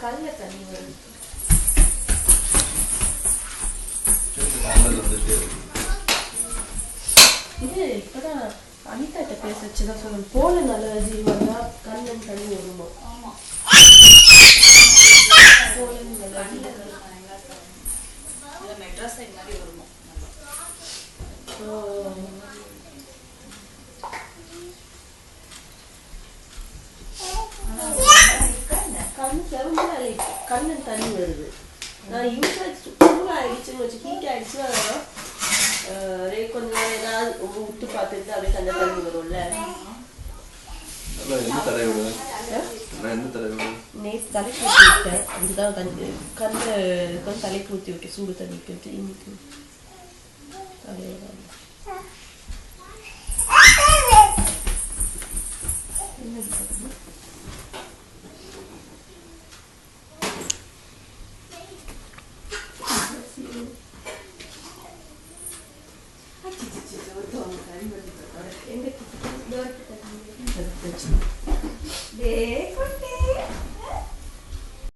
கல்ல தண்ணி வருது. இது இப்பதான் அனிதாட்ட பேச வச்சுதான் சொல்லணும். போல நல்ல ஜீவனா கண்ணன் தண்ணி வருமா? ஆமா, போலன்னு மெட்ராஸ் சைட் மாதிரி வருமா? கண்ணன் தண்ணி வருது. நான் யூஸ் ஆயிடுச்சு கூல் ஆயிடுச்சுன்னு வச்சு ஹீட் ஆயிடுச்சுன்னா கொஞ்சம் ஏதாவது விட்டு பார்த்துட்டு அப்படியே கண்ணன் தண்ணி வரும்ல. நேற்று தலைக்கு ஊற்றி விட்டேன். அதுதான் கண்ணை தலைக்கு ஊற்றி வைக்க சூடு தண்ணி விட்டு இன்னைக்கு தலையோட எங்க